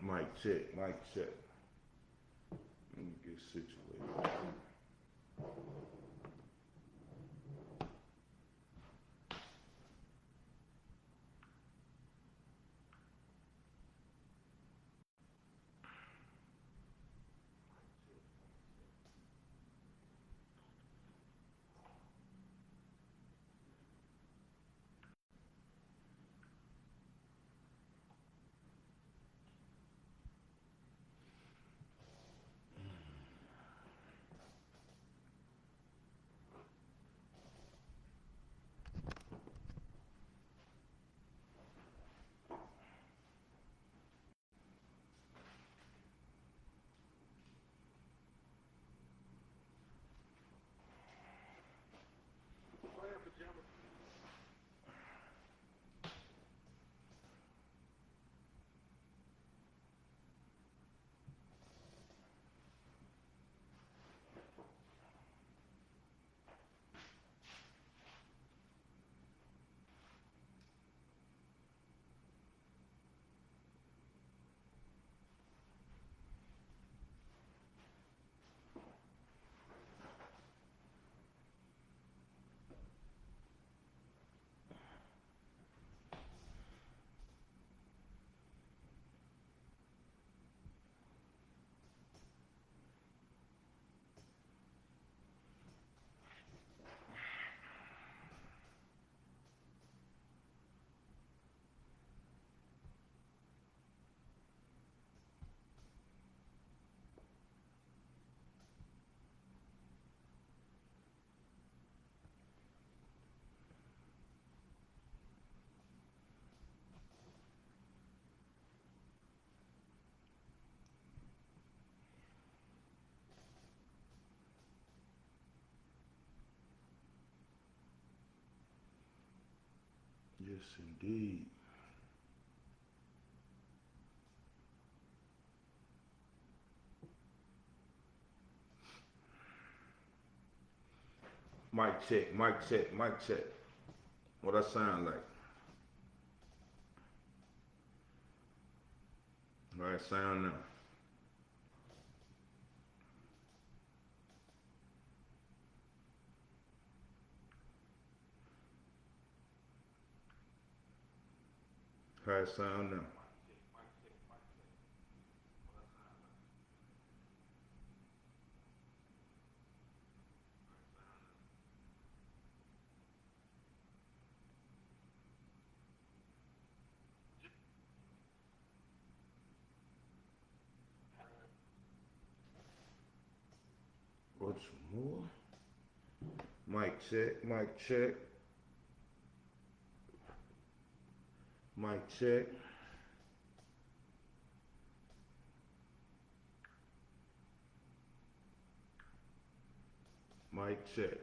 Mic check, mic check. Let me get situated. Yes, indeed. Mic check, mic check, mic check. What I sound like? All right, sound now. How it sound now? What's more? Mic check, mic check, mic check. Mic check.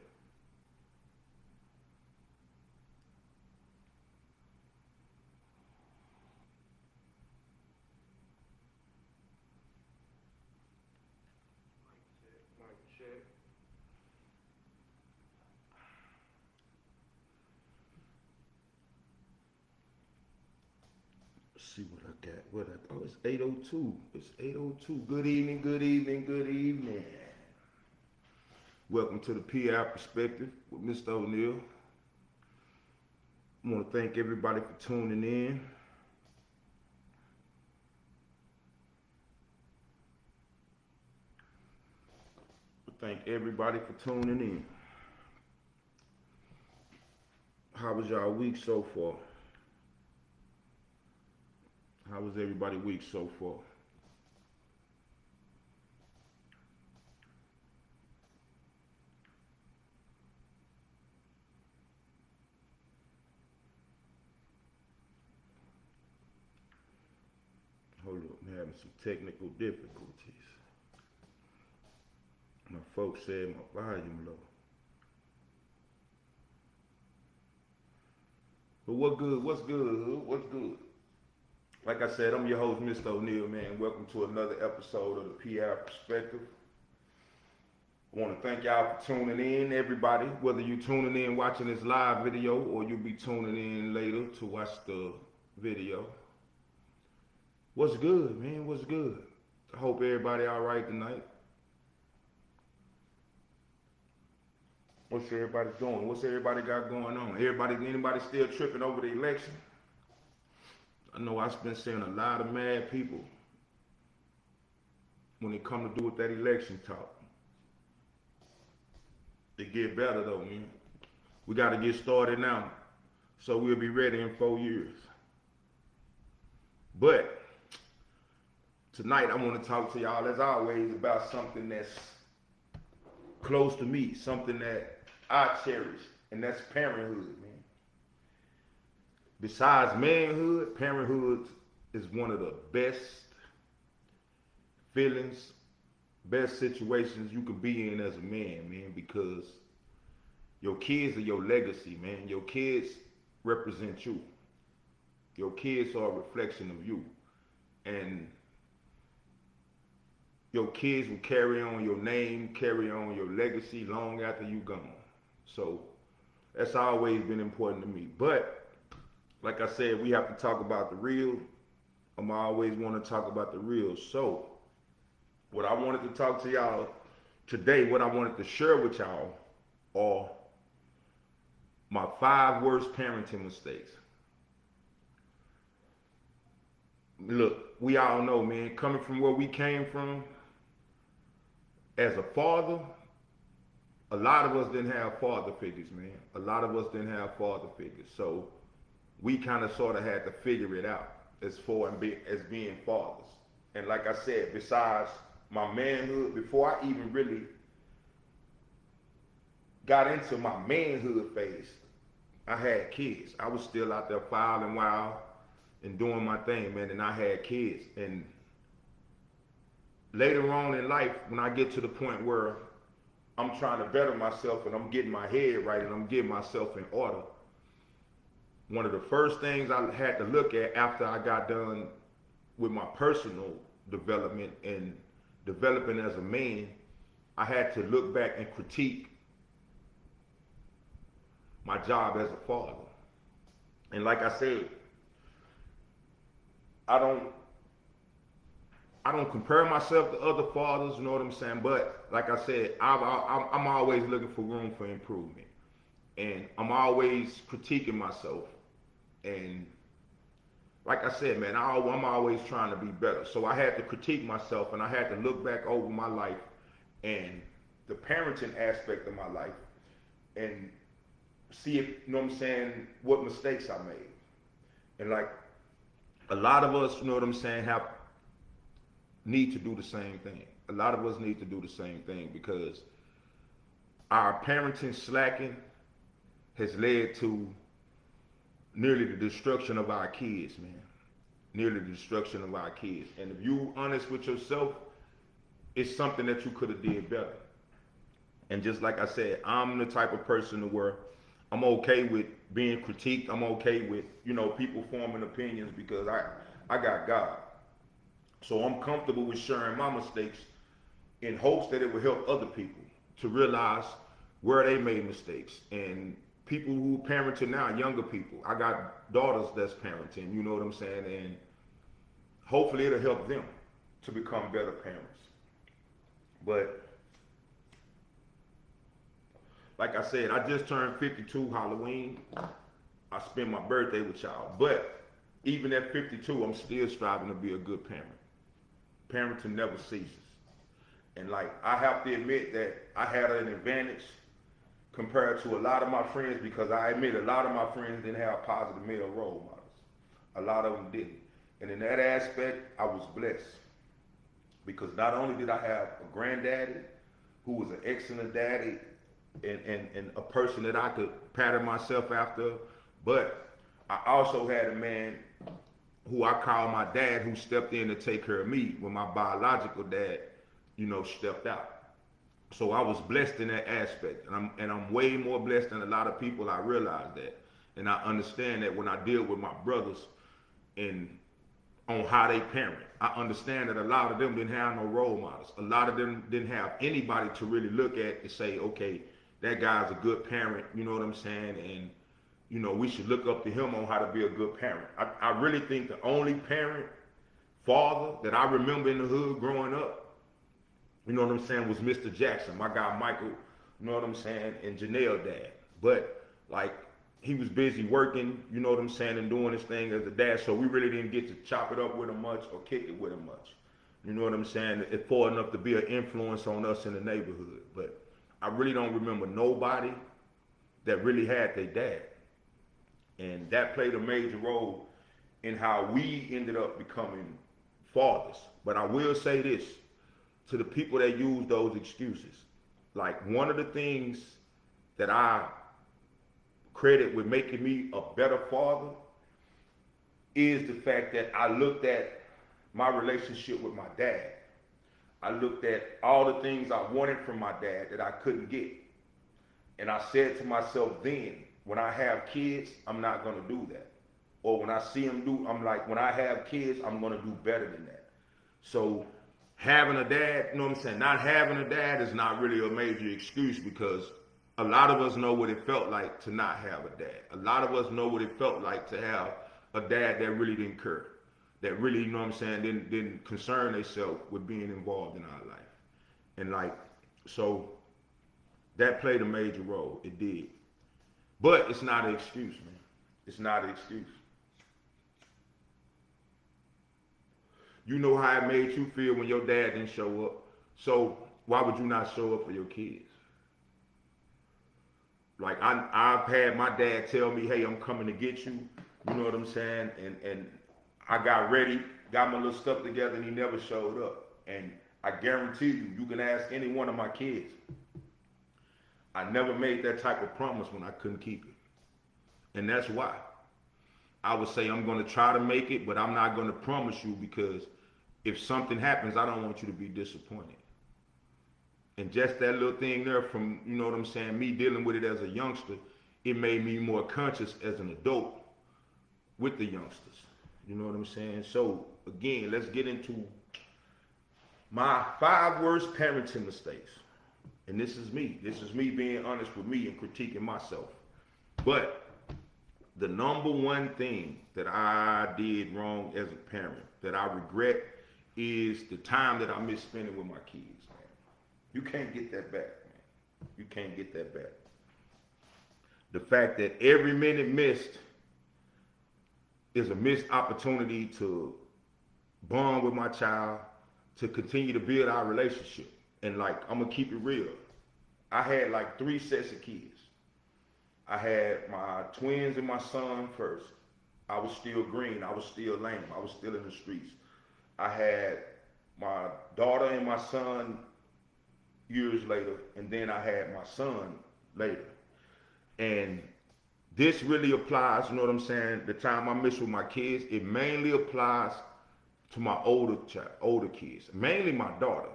Mic check. Let's see what I got. Oh, it's 8:02. It's 8:02. Good evening, good evening, good evening. Welcome to the P-Ave Perspective with Mr. O'Neill. I want to thank everybody for tuning in. Thank everybody for tuning in. How was y'all week so far? How was everybody week so far? Hold up, I'm having some technical difficulties. My folks said my volume low. But what good? What's good? What's good? Like I said, I'm your host, Mr. O'Neill, man. Welcome to another episode of the P-Ave Perspective. I want to thank y'all for tuning in, everybody. Whether you're tuning in watching this live video or you'll be tuning in later to watch the video. What's good, man? What's good? I hope everybody all right tonight. What's everybody doing? What's everybody got going on? Anybody still tripping over the election? I know I've been seeing a lot of mad people when it come to do with that election talk. It get better though, man. We got to get started now, so we'll be ready in 4 years. But tonight I want to talk to y'all, as always, about something that's close to me, something that I cherish, and that's parenthood, man. Besides manhood, parenthood is one of the best feelings, best situations you could be in as a man, because your kids are your legacy, man. Your kids represent you. Your kids are a reflection of you. And your kids will carry on your name, carry on your legacy long after you gone. So that's always been important to me. But like I said, we have to talk about the real. I'm always want to talk about the real. So what I wanted to talk to y'all today, what I wanted to share with y'all are my 5 worst parenting mistakes. Look, we all know, man, coming from where we came from, as a father, a lot of us didn't have father figures, man. A lot of us didn't have father figures. So we kind of sort of had to figure it out as far as being fathers. And like I said, besides my manhood, before I even really got into my manhood phase, I had kids. I was still out there wilding wild and doing my thing, man, and I had kids. And later on in life, when I get to the point where I'm trying to better myself and I'm getting my head right and I'm getting myself in order, one of the first things I had to look at after I got done with my personal development and developing as a man, I had to look back and critique my job as a father. And like I said, I don't compare myself to other fathers, you know what I'm saying? But like I said, I'm always looking for room for improvement. And I'm always critiquing myself. And like I said, man, I'm always trying to be better. So I had to critique myself and I had to look back over my life and the parenting aspect of my life and see if, you know what I'm saying, what mistakes I made. And like a lot of us, you know what I'm saying, need to do the same thing. A lot of us need to do the same thing because our parenting slacking has led to nearly the destruction of our kids, man. Nearly the destruction of our kids. And if you honest with yourself, it's something that you could have did better. And just like I said, I'm the type of person to where I'm okay with being critiqued. I'm okay with, people forming opinions because I got God. So I'm comfortable with sharing my mistakes in hopes that it will help other people to realize where they made mistakes. And people who parenting now, younger people, I got daughters that's parenting, you know what I'm saying? And hopefully it'll help them to become better parents. But like I said, I just turned 52 Halloween. I spent my birthday with y'all. But even at 52, I'm still striving to be a good parent. Parenting never ceases. And like, I have to admit that I had an advantage compared to a lot of my friends because I admit a lot of my friends didn't have positive male role models. A lot of them didn't. And in that aspect, I was blessed. Because not only did I have a granddaddy who was an excellent daddy and a person that I could pattern myself after, but I also had a man who I call my dad who stepped in to take care of me when my biological dad, stepped out. So I was blessed in that aspect. And I'm way more blessed than a lot of people. I realize that. And I understand that when I deal with my brothers and on how they parent. I understand that a lot of them didn't have no role models. A lot of them didn't have anybody to really look at and say, okay, that guy's a good parent, you know what I'm saying? And, we should look up to him on how to be a good parent. I really think the only parent father that I remember in the hood growing up, you know what I'm saying, was Mr. Jackson, my guy Michael, you know what I'm saying, and Janelle dad. But like he was busy working, you know what I'm saying, and doing his thing as a dad, so we really didn't get to chop it up with him much or kick it with him much. You know what I'm saying? It's far enough to be an influence on us in the neighborhood. But I really don't remember nobody that really had their dad. And that played a major role in how we ended up becoming fathers. But I will say this to the people that use those excuses. Like one of the things that I credit with making me a better father is the fact that I looked at my relationship with my dad. I looked at all the things I wanted from my dad that I couldn't get. And I said to myself then, when I have kids, I'm not going to do that. Or when I see them do, I'm like, when I have kids, I'm going to do better than that. So having a dad, you know what I'm saying? Not having a dad is not really a major excuse because a lot of us know what it felt like to not have a dad. A lot of us know what it felt like to have a dad that really didn't care. That really, you know what I'm saying, didn't concern themselves with being involved in our life. And like, so that played a major role. It did. But it's not an excuse, man. It's not an excuse. You know how it made you feel when your dad didn't show up. So why would you not show up for your kids? Like I've had my dad tell me, hey, I'm coming to get you. You know what I'm saying? And I got ready, got my little stuff together, and he never showed up. And I guarantee you, you can ask any one of my kids. I never made that type of promise when I couldn't keep it. And that's why. I would say I'm going to try to make it, but I'm not going to promise you because if something happens, I don't want you to be disappointed. And just that little thing there from, you know what I'm saying, me dealing with it as a youngster, it made me more conscious as an adult with the youngsters. You know what I'm saying? So, again, let's get into my 5 worst parenting mistakes. And this is me. This is me being honest with me and critiquing myself. But the number one thing that I did wrong as a parent that I regret is the time that I missed spending with my kids, man. You can't get that back, man. You can't get that back. The fact that every minute missed is a missed opportunity to bond with my child, to continue to build our relationship. And like, I'm gonna keep it real. I had like 3 sets of kids. I had my twins and my son first. I was still green. I was still lame. I was still in the streets. I had my daughter and my son years later, and then I had my son later. And this really applies, you know what I'm saying, the time I miss with my kids, it mainly applies to my older kids, mainly my daughter.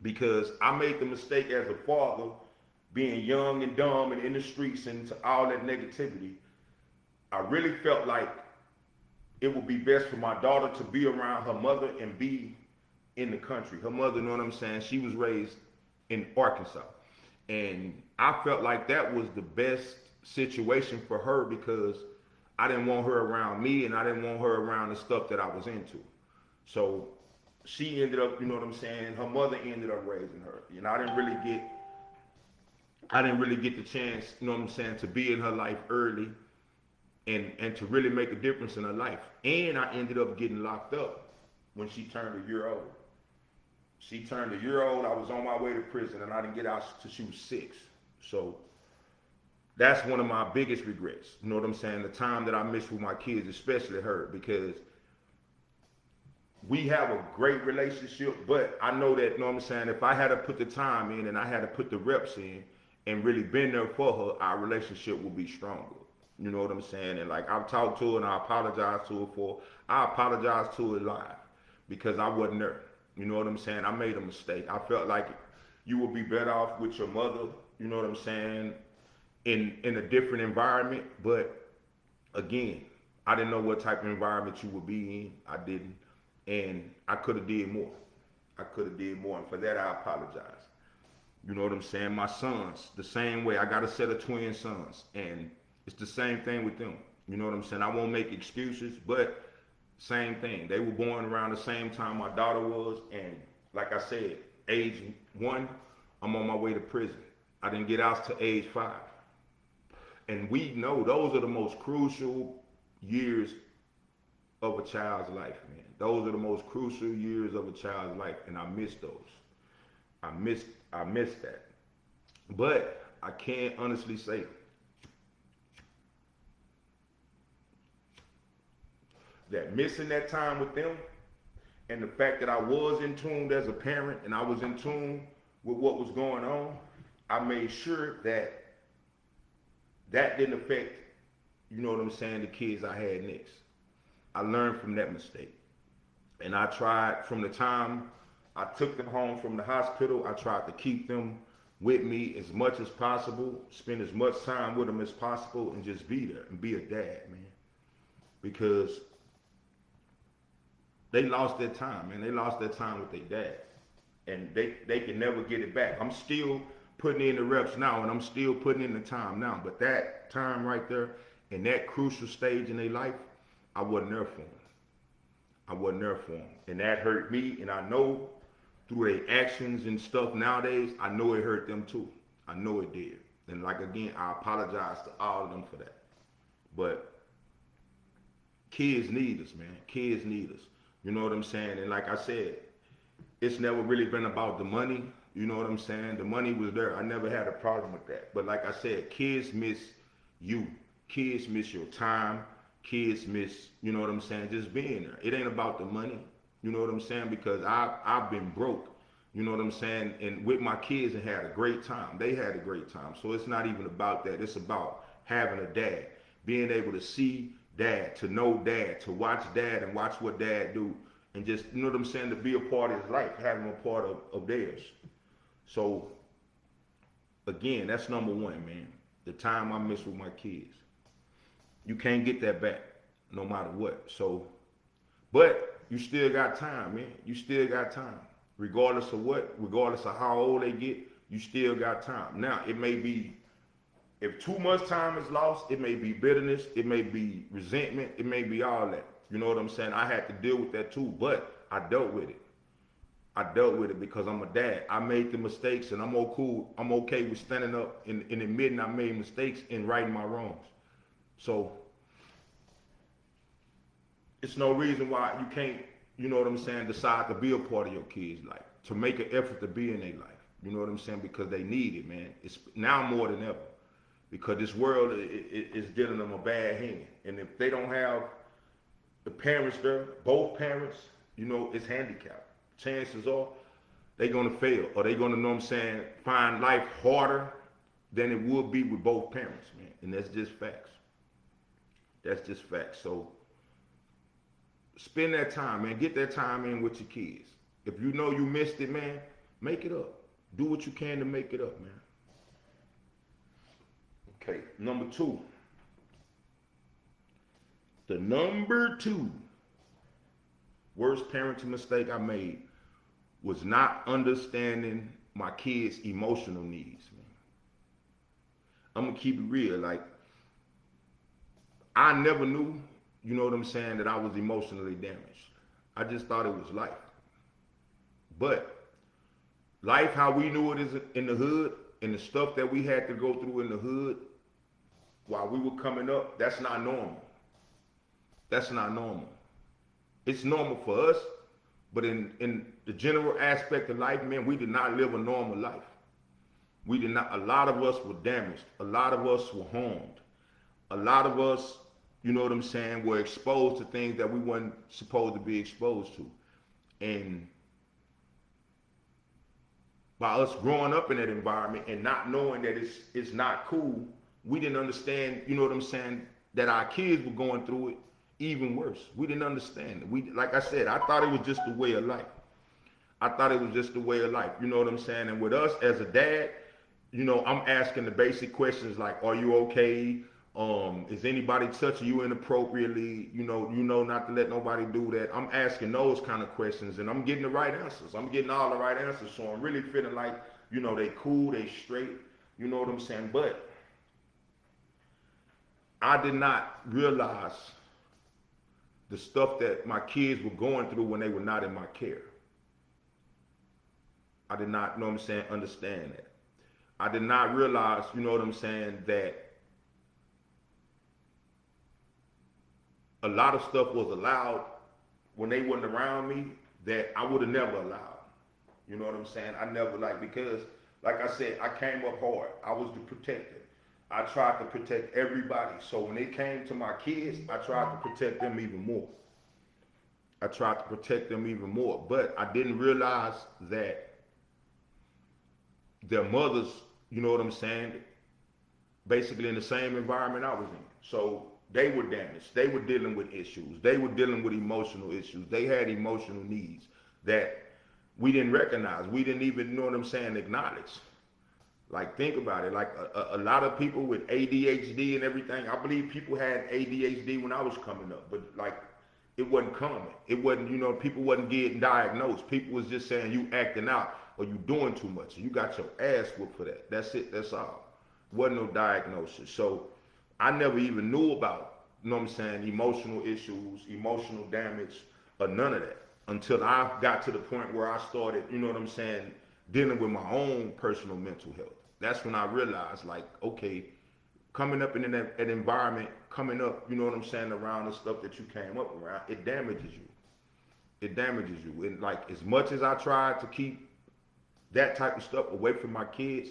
Because I made the mistake as a father, being young and dumb and in the streets and to all that negativity. I really felt like it would be best for my daughter to be around her mother and be in the country. Her mother, you know what I'm saying, she was raised in Arkansas. And I felt like that was the best situation for her because I didn't want her around me and I didn't want her around the stuff that I was into. So she ended up, you know what I'm saying, her mother ended up raising her. You know, I didn't really get the chance, you know what I'm saying, to be in her life early and to really make a difference in her life. And I ended up getting locked up when she turned a year old. She turned a year old, I was on my way to prison and I didn't get out till she was 6. So that's one of my biggest regrets. You know what I'm saying? The time that I missed with my kids, especially her, because we have a great relationship, but I know that, you know what I'm saying, if I had to put the time in and I had to put the reps in and really been there for her, our relationship would be stronger. You know what I'm saying? And like I've talked to her and I apologize to her I apologize to her live because I wasn't there. You know what I'm saying? I made a mistake. I felt like you would be better off with your mother, you know what I'm saying, in a different environment. But again, I didn't know what type of environment you would be in. I didn't. And I could have did more. And for that, I apologize. You know what I'm saying? My sons, the same way. I got a set of twin sons, and it's the same thing with them. You know what I'm saying? I won't make excuses, but Same thing. They were born around the same time my daughter was, and like I said, age 1, I'm on my way to prison. I didn't get out to age 5. And we know those are the most crucial years of a child's life, man. Those are the most crucial years of a child's life, and I miss those. I missed that. But I can't honestly say that missing that time with them and the fact that I was in tune as a parent and I was in tune with what was going on, I made sure that that didn't affect, you know what I'm saying, the kids I had next. I learned from that mistake. And I tried from the time I took them home from the hospital, I tried to keep them with me as much as possible, spend as much time with them as possible, and just be there and be a dad, man. Because they lost their time, man. They lost their time with their dad. And they can never get it back. I'm still putting in the reps now, and I'm still putting in the time now. But that time right there, in that crucial stage in their life, I wasn't there for them. I wasn't there for them. And that hurt me, and I know through their actions and stuff nowadays, I know it hurt them too. I know it did. And like again, I apologize to all of them for that. But kids need us, man. Kids need us. You know what I'm saying? And like I said, it's never really been about the money. You know what I'm saying? The money was there. I never had a problem with that. But like I said, kids miss you. Kids miss your time. Kids miss, you know what I'm saying, just being there. It ain't about the money. You know what I'm saying? Because I've been broke. You know what I'm saying? And with my kids and had a great time. They had a great time. So it's not even about that. It's about having a dad. Being able to see dad, to know dad, to watch dad and watch what dad do. And just, you know what I'm saying, to be a part of his life, having a part of theirs. So, again, that's number one, man. The time I miss with my kids. You can't get that back, no matter what. So, but you still got time, man. You still got time. Regardless of what, regardless of how old they get, you still got time. Now, it may be, if too much time is lost, it may be bitterness, it may be resentment, it may be all that. You know what I'm saying? I had to deal with that too, but I dealt with it. I dealt with it because I'm a dad. I made the mistakes, and I'm all cool. I'm okay with standing up and admitting I made mistakes and righting my wrongs. So it's no reason why you can't, you know what I'm saying, decide to be a part of your kids' life, to make an effort to be in their life. You know what I'm saying? Because they need it, man. It's now more than ever. Because this world is dealing them a bad hand. And if they don't have the parents there, both parents, you know, it's handicapped. Chances are they're going to fail, or they're going to, know what I'm saying, find life harder than it would be with both parents, man. And that's just facts. That's just facts. So spend that time, man. Get that time in with your kids. If you know you missed it, man, make it up. Do what you can to make it up, man. Okay, number 2. The number 2 worst parenting mistake I made was not understanding my kids' emotional needs, man. I'm gonna keep it real. Like, I never knew, you know what I'm saying, that I was emotionally damaged. I just thought it was life. But life, how we knew it is in the hood, and the stuff that we had to go through in the hood while we were coming up, that's not normal. That's not normal. It's normal for us, but in the general aspect of life, man, we did not live a normal life. We did not. A lot of us were damaged. A lot of us were harmed. A lot of us, you know what I'm saying, were exposed to things that we weren't supposed to be exposed to. And by us growing up in that environment and not knowing that it's not cool, we didn't understand, you know what I'm saying, that our kids were going through it even worse. We didn't understand it. Like I said, I thought it was just the way of life. I thought it was just the way of life. You know what I'm saying? And with us as a dad, you know, I'm asking the basic questions like, are you okay? Is anybody touching you inappropriately? You know not to let nobody do that. I'm asking those kind of questions, and I'm getting the right answers. I'm getting all the right answers. So I'm really feeling like, you know, they cool, they straight. You know what I'm saying? But I did not realize the stuff that my kids were going through when they were not in my care. I did not, you know what I'm saying, understand that. I did not realize, you know what I'm saying, that a lot of stuff was allowed when they wasn't around me that I would have never allowed. You know what I'm saying? I never because like I said, I came up hard. I was the protector. I tried to protect everybody. So when it came to my kids, I tried to protect them even more. I tried to protect them even more. But I didn't realize that their mothers, you know what I'm saying, basically in the same environment I was in. So they were damaged. They were dealing with issues. They were dealing with emotional issues. They had emotional needs that we didn't recognize. We didn't even, you know what I'm saying, acknowledge. Like, think about it. Like, a lot of people with ADHD and everything, I believe people had ADHD when I was coming up, but like, it wasn't common. It wasn't, you know, people wasn't getting diagnosed. People was just saying you acting out or you doing too much. You got your ass whooped for that. That's it. That's all. Wasn't no diagnosis. So I never even knew about, you know what I'm saying, emotional issues, emotional damage, or none of that until I got to the point where I started, you know what I'm saying, dealing with my own personal mental health. That's when I realized, like, okay, coming up in that environment, coming up, you know what I'm saying, around the stuff that you came up around, it damages you. It damages you. And like, as much as I tried to keep that type of stuff away from my kids,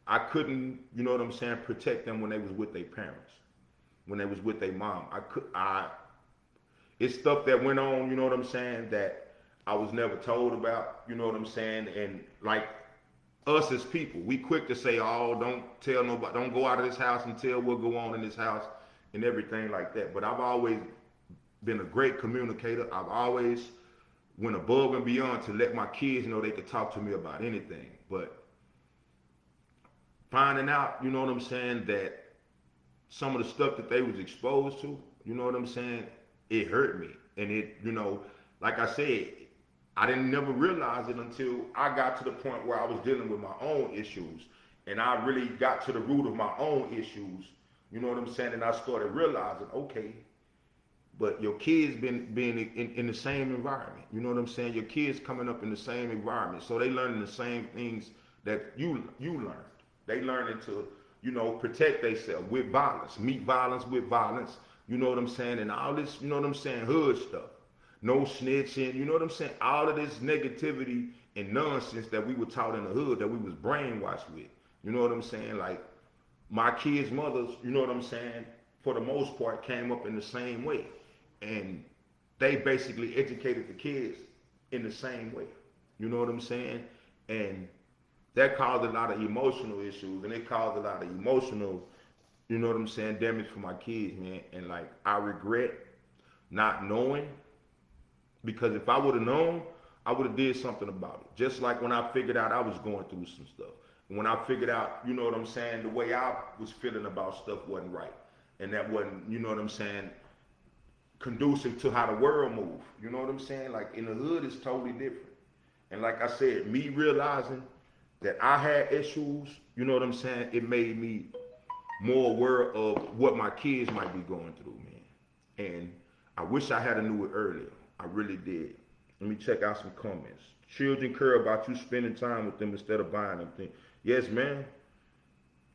I couldn't, you know what I'm saying, protect them when they was with their parents, when they was with their mom. It's stuff that went on, you know what I'm saying, that I was never told about, you know what I'm saying, and like, us as people, we quick to say, oh, don't tell nobody, don't go out of this house and tell what go on in this house and everything like that. But I've always been a great communicator. I've always went above and beyond to let my kids know they could talk to me about anything. But finding out, you know what I'm saying, that some of the stuff that they was exposed to, you know what I'm saying, it hurt me. And it, you know, like I said, I didn't never realize it until I got to the point where I was dealing with my own issues. And I really got to the root of my own issues, you know what I'm saying? And I started realizing, okay, but your kids being in the same environment, you know what I'm saying? Your kids coming up in the same environment. So they learning the same things that you learned. They learning to, you know, protect themselves with violence, meet violence with violence, you know what I'm saying? And all this, you know what I'm saying, hood stuff. No snitching, you know what I'm saying? All of this negativity and nonsense that we were taught in the hood, that we was brainwashed with. You know what I'm saying? Like, my kids' mothers, you know what I'm saying, for the most part, came up in the same way. And they basically educated the kids in the same way. You know what I'm saying? And that caused a lot of emotional issues, and it caused a lot of emotional, you know what I'm saying, damage for my kids, man. And like, I regret not knowing, because if I would have known, I would have did something about it. Just like when I figured out I was going through some stuff. When I figured out, you know what I'm saying, the way I was feeling about stuff wasn't right. And that wasn't, you know what I'm saying, conducive to how the world moved. You know what I'm saying? Like, in the hood, it's totally different. And like I said, me realizing that I had issues, you know what I'm saying, it made me more aware of what my kids might be going through, man. And I wish I had knew it earlier. I really did. Let me check out some comments. Children care about you spending time with them instead of buying them things. Yes, ma'am.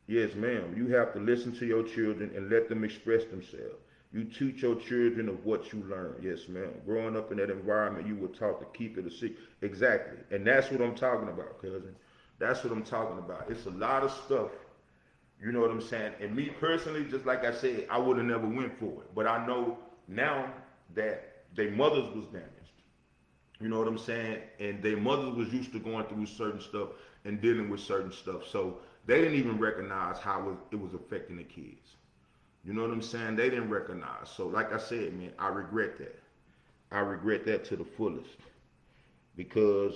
Yes, ma'am. You have to listen to your children and let them express themselves. You teach your children of what you learn. Yes, ma'am. Growing up in that environment, you were taught to keep it a secret. Exactly. And that's what I'm talking about, cousin. That's what I'm talking about. It's a lot of stuff, you know what I'm saying? And me personally, just like I said, I would have never went for it. But I know now that their mothers was damaged. You know what I'm saying? And their mothers was used to going through certain stuff and dealing with certain stuff. So they didn't even recognize how it was affecting the kids. You know what I'm saying? They didn't recognize. So like I said, man, I regret that. I regret that to the fullest. Because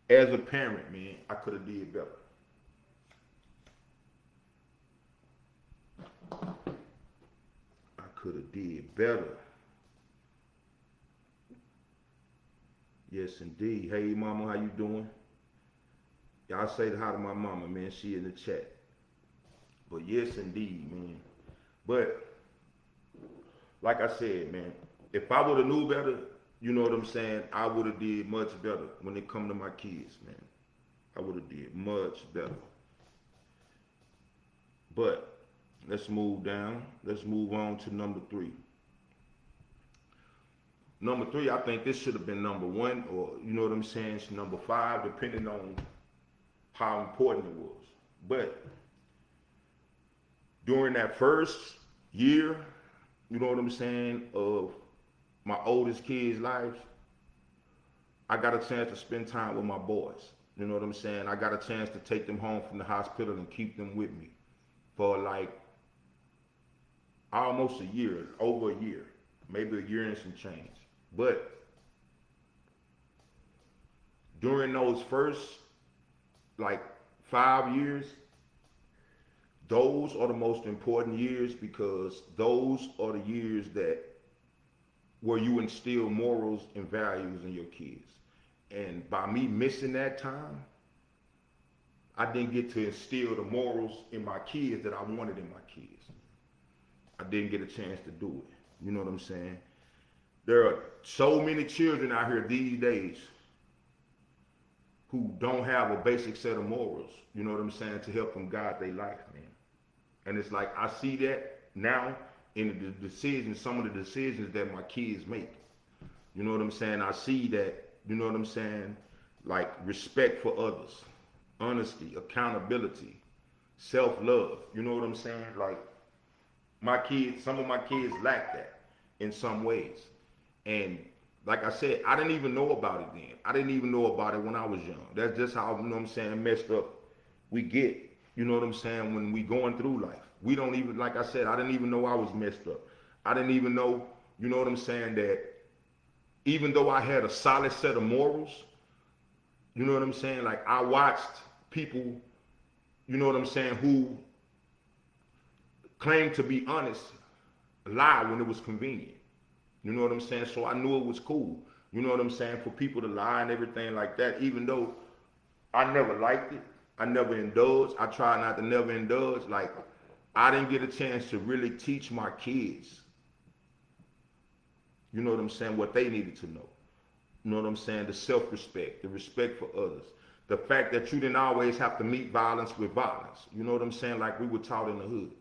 as a parent, man, I could have did better. I could have did better. Yes, indeed. Hey, mama, how you doing? Y'all say hi to my mama, man. She in the chat. But yes, indeed, man. But like I said, man, If I would have knew better, you know what I'm saying, I would have did much better when it come to my kids, man. I would have did much better. But let's move down. Let's move on to number three. Number three, I think this should have been number one, or you know what I'm saying, it's number five, depending on how important it was. But during that first year, you know what I'm saying, of my oldest kid's life, I got a chance to spend time with my boys. You know what I'm saying? I got a chance to take them home from the hospital and keep them with me for like almost a year, over a year, maybe a year and some change. But during those first like 5 years, those are the most important years because those are the years that where you instill morals and values in your kids. And by me missing that time, I didn't get to instill the morals in my kids that I wanted in my kids. I didn't get a chance to do it. You know what I'm saying? There are so many children out here these days who don't have a basic set of morals, you know what I'm saying, to help them guide their life, man. And it's like I see that now in the decisions, some of the decisions that my kids make. You know what I'm saying? I see that, you know what I'm saying, like respect for others, honesty, accountability, self-love. You know what I'm saying? Like my kids, some of my kids lack that in some ways. And like I said, I didn't even know about it then. I didn't even know about it when I was young. That's just how, you know what I'm saying, messed up we get. You know what I'm saying, when we going through life. We don't even, like I said, I didn't even know I was messed up. I didn't even know, you know what I'm saying, that even though I had a solid set of morals, you know what I'm saying, like I watched people, you know what I'm saying, who claimed to be honest lie when it was convenient. You know what I'm saying? So I knew it was cool. You know what I'm saying? For people to lie and everything like that, even though I never liked it. I never indulged. I try not to never indulge. Like, I didn't get a chance to really teach my kids, you know what I'm saying, what they needed to know. You know what I'm saying? The self-respect, the respect for others. The fact that you didn't always have to meet violence with violence. You know what I'm saying? Like we were taught in the hood.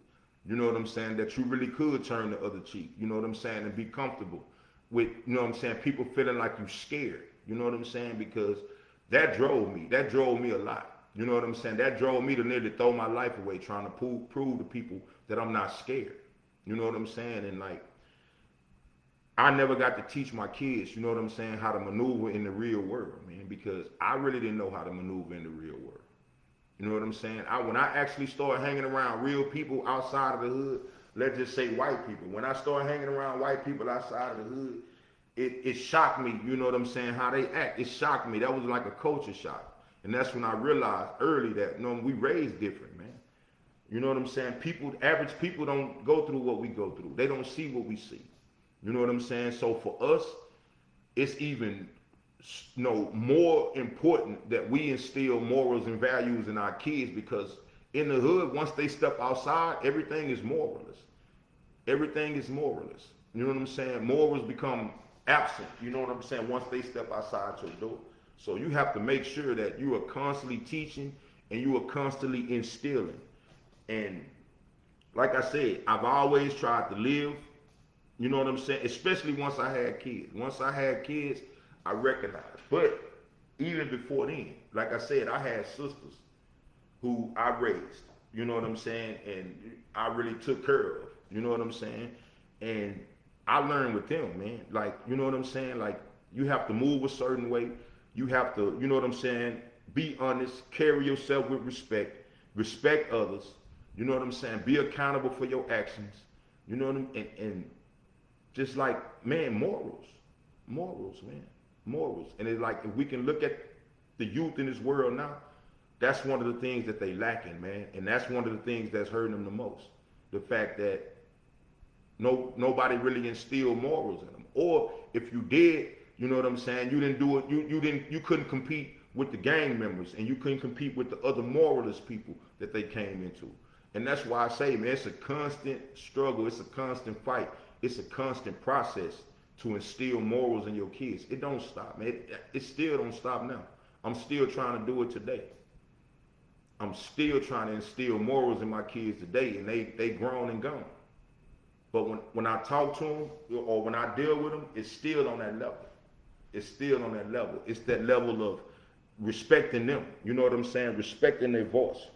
You know what I'm saying? That you really could turn the other cheek. You know what I'm saying? And be comfortable with, you know what I'm saying, people feeling like you scared. You know what I'm saying? Because that drove me. That drove me a lot. You know what I'm saying? That drove me to nearly throw my life away trying to prove to people that I'm not scared. You know what I'm saying? And like, I never got to teach my kids, you know what I'm saying, how to maneuver in the real world, man, because I really didn't know how to maneuver in the real world. You know what I'm saying? When I actually started hanging around real people outside of the hood, let's just say white people, when I started hanging around white people outside of the hood, it shocked me, you know what I'm saying, how they act. It shocked me. That was like a culture shock. And that's when I realized early that, you know, we raised different, man. You know what I'm saying? People, average people don't go through what we go through. They don't see what we see. You know what I'm saying? So for us, it's even, you know, more important that we instill morals and values in our kids, because in the hood, once they step outside, everything is moralist. Everything is moralist. You know what I'm saying? Morals become absent. You know what I'm saying? Once they step outside your door. So you have to make sure that you are constantly teaching and you are constantly instilling. And like I said, I've always tried to live, you know what I'm saying? Especially once I had kids. Once I had kids, I recognized. But even before then, like I said, I had sisters who I raised, you know what I'm saying? And I really took care of, you know what I'm saying? And I learned with them, man. Like, you know what I'm saying? Like, you have to move a certain way. You have to, you know what I'm saying, be honest, carry yourself with respect, respect others, you know what I'm saying, be accountable for your actions, you know what I mean, and just like, man, morals, man, morals. And it's like, if we can look at the youth in this world now, that's one of the things that they lacking, man, and that's one of the things that's hurting them the most, the fact that nobody really instilled morals in them, or if you did, you know what I'm saying, you didn't do it, you couldn't compete with the gang members, and you couldn't compete with the other moralist people that they came into. And that's why I say, man, it's a constant struggle, it's a constant fight, it's a constant process to instill morals in your kids. It don't stop, man. It still don't stop now. I'm still trying to do it today. I'm still trying to instill morals in my kids today, and they grown and gone. But when I talk to them or when I deal with them, it's still on that level. It's still on that level. It's that level of respecting them. You know what I'm saying? Respecting their voice.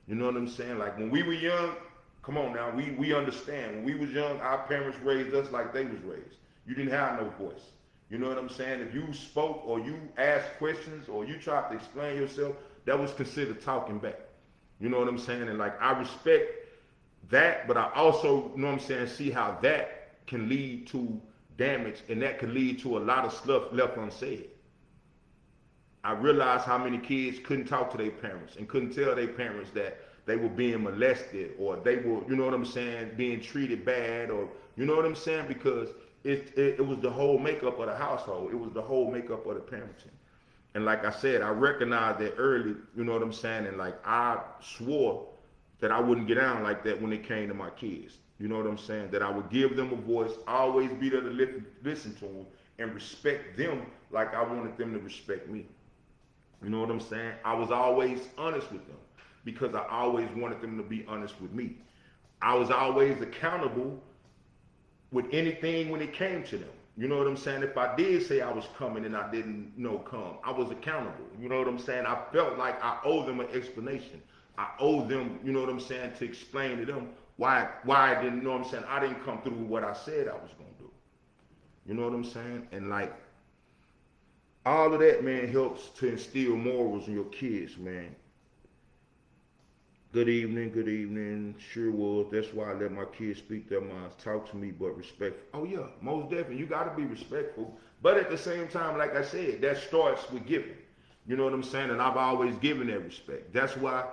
You know what I'm saying? Like when we were young, come on now, we understand. When we was young, our parents raised us like they was raised. You didn't have no voice. You know what I'm saying? If you spoke or you asked questions or you tried to explain yourself, that was considered talking back. You know what I'm saying? And like I respect that, but I also, you know what I'm saying, see how that can lead to damage and that can lead to a lot of stuff left unsaid. I realized how many kids couldn't talk to their parents and couldn't tell their parents that they were being molested or they were, you know what I'm saying, being treated bad or, you know what I'm saying, because it was the whole makeup of the household. It was the whole makeup of the parenting. And like I said, I recognized that early, you know what I'm saying, and like I swore that I wouldn't get down like that when it came to my kids. You know what I'm saying? That I would give them a voice, always be there to listen to them, and respect them like I wanted them to respect me. You know what I'm saying? I was always honest with them because I always wanted them to be honest with me. I was always accountable with anything when it came to them. You know what I'm saying? If I did say I was coming and I didn't, come, I was accountable. You know what I'm saying? I felt like I owe them an explanation. I owe them, you know what I'm saying, to explain to them why I didn't, you know what I'm saying, I didn't come through with what I said I was going to do. You know what I'm saying? And like, all of that, man, helps to instill morals in your kids, man. Good evening. Sure was. That's why I let my kids speak their minds, talk to me, but respectful. Oh yeah, most definitely. You gotta be respectful. But at the same time, like I said, that starts with giving. You know what I'm saying? And I've always given that respect. That's why,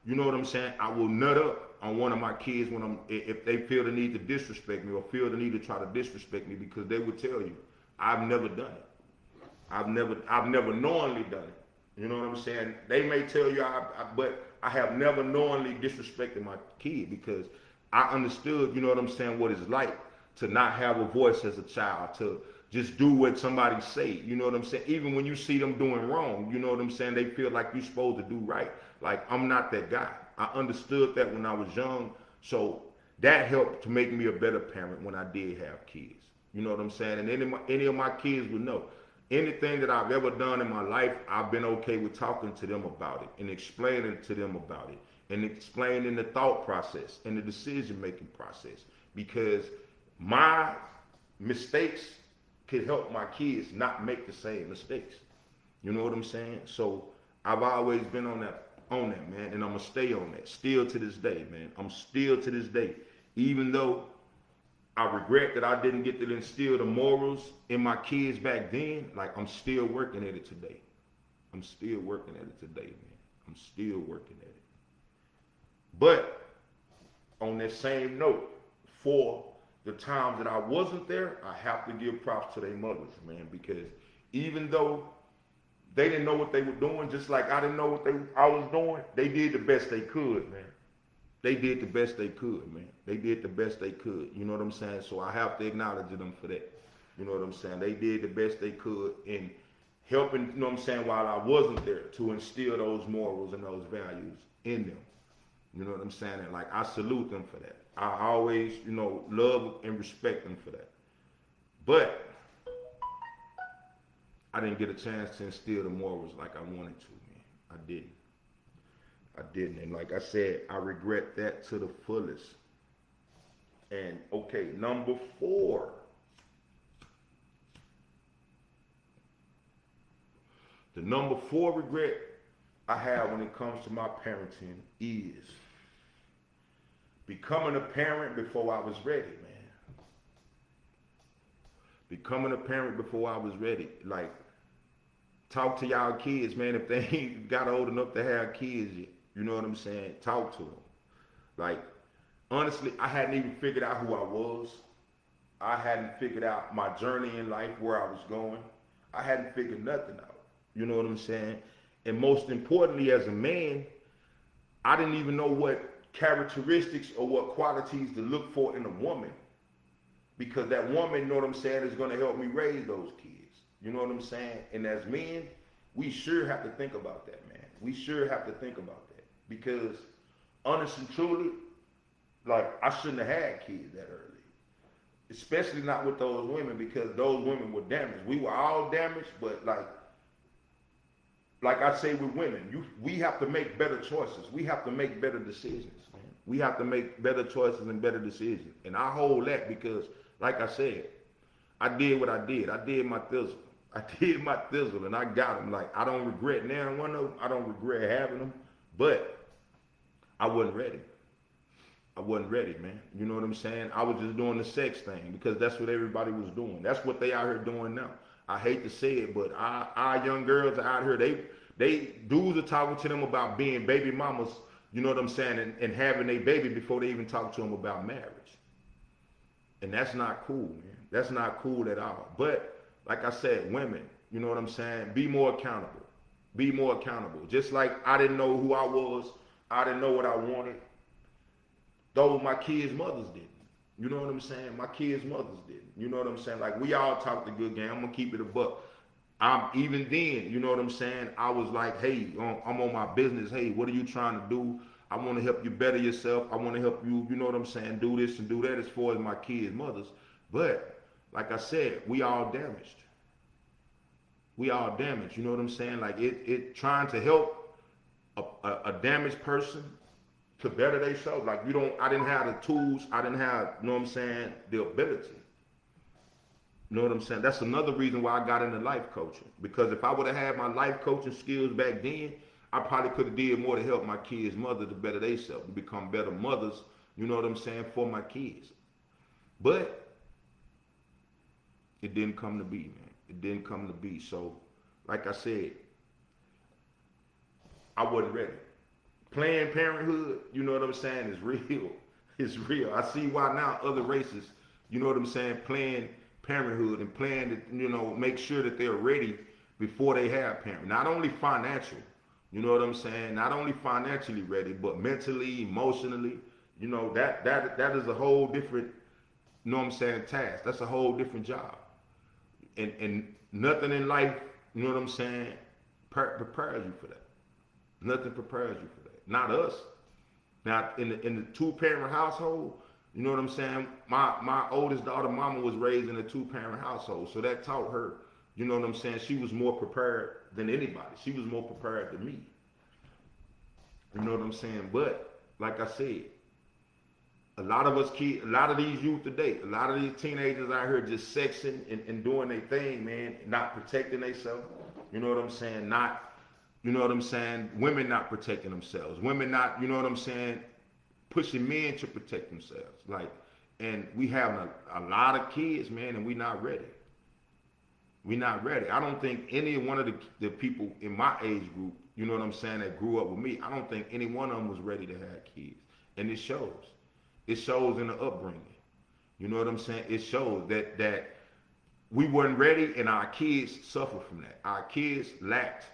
you know what I'm saying, I will nut up on one of my kids if they feel the need to disrespect me or feel the need to try to disrespect me, because they would tell you, I've never done it. I've never knowingly done it. You know what I'm saying? They may tell you, but I have never knowingly disrespected my kid because I understood, you know what I'm saying, what it's like to not have a voice as a child, to just do what somebody say. You know what I'm saying? Even when you see them doing wrong, you know what I'm saying, they feel like you're supposed to do right. Like, I'm not that guy. I understood that when I was young, so that helped to make me a better parent when I did have kids. You know what I'm saying? And any of my kids would know. Anything that I've ever done in my life, I've been okay with talking to them about it and explaining to them about it and explaining the thought process and the decision-making process, because my mistakes could help my kids not make the same mistakes. You know what I'm saying? So I've always been on that, man, and I'm gonna stay on that. Still to this day, man. I'm still to this day, even though I regret that I didn't get to instill the morals in my kids back then. Like, I'm still working at it today. I'm still working at it today, man. I'm still working at it. But on that same note, for the times that I wasn't there, I have to give props to their mothers, man, because even though they didn't know what they were doing, just like I didn't know what I was doing, they did the best they could, man. They did the best they could, man. They did the best they could. You know what I'm saying? So I have to acknowledge them for that. You know what I'm saying? They did the best they could in helping, you know what I'm saying, while I wasn't there, to instill those morals and those values in them. You know what I'm saying? And like, I salute them for that. I always, love and respect them for that. But I didn't get a chance to instill the morals like I wanted to, man. I didn't. And like I said, I regret that to the fullest. And okay, number 4. The number 4 regret I have when it comes to my parenting is becoming a parent before I was ready, man. Becoming a parent before I was ready. Like, talk to y'all kids, man, if they ain't got old enough to have kids yet. You know what I'm saying? Talk to them. Like, honestly, I hadn't even figured out who I was. I hadn't figured out my journey in life, where I was going. I hadn't figured nothing out. You know what I'm saying? And most importantly, as a man, I didn't even know what characteristics or what qualities to look for in a woman because that woman, you know what I'm saying, is going to help me raise those kids. You know what I'm saying? And as men, we sure have to think about that, man. We sure have to think about that because, honestly, truly, like I shouldn't have had kids that early, especially not with those women because those women were damaged. We were all damaged, but like I say with women, we have to make better choices. We have to make better decisions, man. We have to make better choices and better decisions. And I hold that because, like I said, I did what I did. I did my thizzle. I did my thizzle, and I got them. Like I don't regret now one of them. I don't regret having them, but I wasn't ready. I wasn't ready, man. You know what I'm saying? I was just doing the sex thing because that's what everybody was doing. That's what they out here doing now. I hate to say it, but our young girls are out here. They dudes are talking to them about being baby mamas. You know what I'm saying? And having a baby before they even talk to them about marriage. And that's not cool, man. That's not cool at all. But like I said, women, you know what I'm saying? Be more accountable. Be more accountable. Just like I didn't know who I was, I didn't know what I wanted. Though my kids' mothers didn't. You know what I'm saying? My kids' mothers didn't. You know what I'm saying? Like we all talk the good game. I'm gonna keep it a buck. I'm even then, you know what I'm saying? I was like, hey, I'm on my business. Hey, what are you trying to do? I want to help you better yourself. I want to help you, you know what I'm saying, do this and do that as far as my kids' mothers. But like I said, we all damaged. We all damaged. You know what I'm saying? Like it trying to help a damaged person to better themselves. Like I didn't have the tools. I didn't have, you know what I'm saying, the ability. You know what I'm saying? That's another reason why I got into life coaching. Because if I would have had my life coaching skills back then, I probably could have did more to help my kids' mother to better themselves, to become better mothers, you know what I'm saying, for my kids. But it didn't come to be, man. It didn't come to be. So, like I said, I wasn't ready. Planned Parenthood, you know what I'm saying, is real. It's real. I see why now other races, you know what I'm saying, Planned Parenthood and plan to, you know, make sure that they're ready before they have parents. Not only financial, you know what I'm saying, not only financially ready, but mentally, emotionally, you know, that is a whole different, you know what I'm saying, task. That's a whole different job. And nothing in life, you know what I'm saying, prepares you for that. Nothing prepares you for that. Not us. Now in the two-parent household, you know what I'm saying? My oldest daughter, mama, was raised in a two-parent household, so that taught her. You know what I'm saying? She was more prepared than anybody. She was more prepared than me. You know what I'm saying? But like I said, a lot of us kids, a lot of these youth today, a lot of these teenagers out here just sexing and doing their thing, man, not protecting themselves. You know what I'm saying? Not, you know what I'm saying? Women not protecting themselves. Women not, you know what I'm saying? Pushing men to protect themselves. Like, and we have a lot of kids, man, and we not ready. We not ready. I don't think any one of the people in my age group, you know what I'm saying, that grew up with me, I don't think any one of them was ready to have kids. And it shows. It shows in the upbringing. You know what I'm saying? It shows that we weren't ready and our kids suffer from that. Our kids lacked,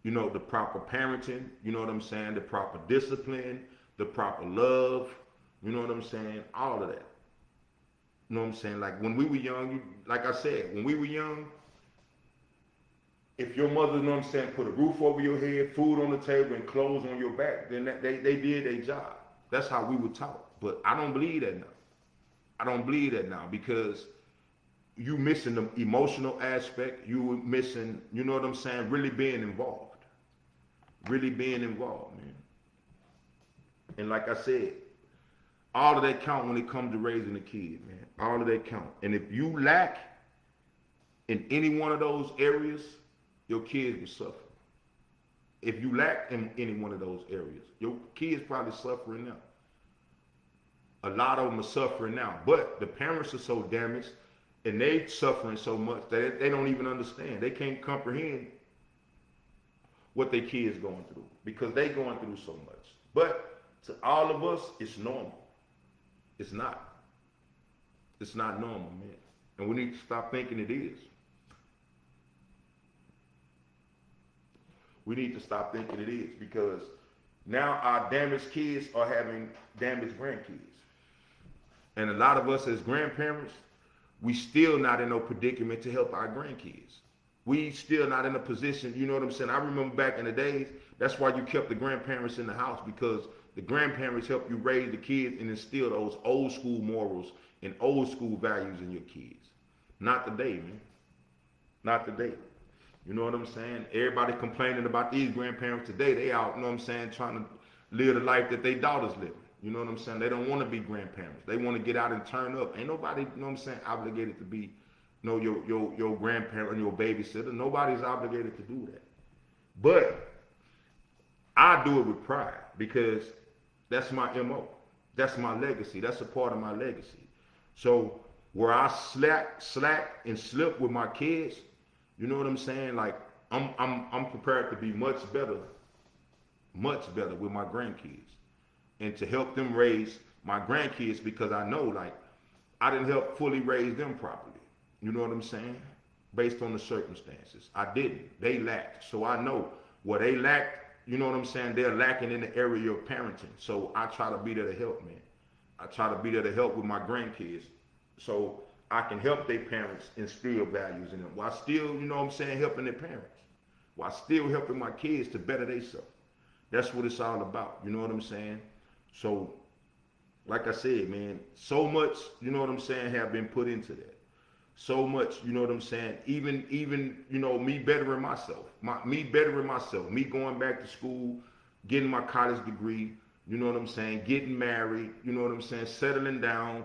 you know, the proper parenting, you know what I'm saying, the proper discipline, the proper love, you know what I'm saying, all of that. You know what I'm saying? Like when we were young, like I said, when we were young, if your mother, you know what I'm saying, put a roof over your head, food on the table, and clothes on your back, then they did their job. That's how we were taught. But I don't believe that now. I don't believe that now because you missing the emotional aspect. You missing, you know what I'm saying, really being involved. Really being involved, man. And like I said, all of that count when it comes to raising a kid, man. All of that count. And if you lack in any one of those areas, your kids will suffer. If you lack in any one of those areas, your kids probably suffering now. A lot of them are suffering now. But the parents are so damaged and they suffering so much that they don't even understand. They can't comprehend what their kids going through because they going through so much. But to all of us, it's normal. It's not. It's not normal, man. And we need to stop thinking it is. We need to stop thinking it is because now our damaged kids are having damaged grandkids. And a lot of us as grandparents, we still not in no predicament to help our grandkids. We still not in a position, you know what I'm saying? I remember back in the days, that's why you kept the grandparents in the house, because the grandparents help you raise the kids and instill those old school morals and old school values in your kids. Not today, man. Not today. You know what I'm saying? Everybody complaining about these grandparents today. They out, you know what I'm saying, trying to live the life that their daughters living. You know what I'm saying? They don't want to be grandparents. They want to get out and turn up. Ain't nobody, you know what I'm saying, obligated to be, your grandparent and your babysitter. Nobody's obligated to do that. But I do it with pride because that's my MO. That's my legacy. That's a part of my legacy. So where I slack and slip with my kids, you know what I'm saying? Like I'm prepared to be much better with my grandkids and to help them raise my grandkids, because I know, like, I didn't help fully raise them properly. You know what I'm saying? Based on the circumstances. I didn't. They lacked. So I know what they lacked, you know what I'm saying? They're lacking in the area of parenting. So I try to be there to help, man. I try to be there to help with my grandkids so I can help their parents instill values in them while still, you know what I'm saying, helping their parents. While still helping my kids to better themselves. That's what it's all about. You know what I'm saying? So, like I said, man, so much, you know what I'm saying, have been put into that. So much, you know what I'm saying, even you know, me bettering myself, me going back to school, getting my college degree, you know what I'm saying, getting married, you know what I'm saying, settling down,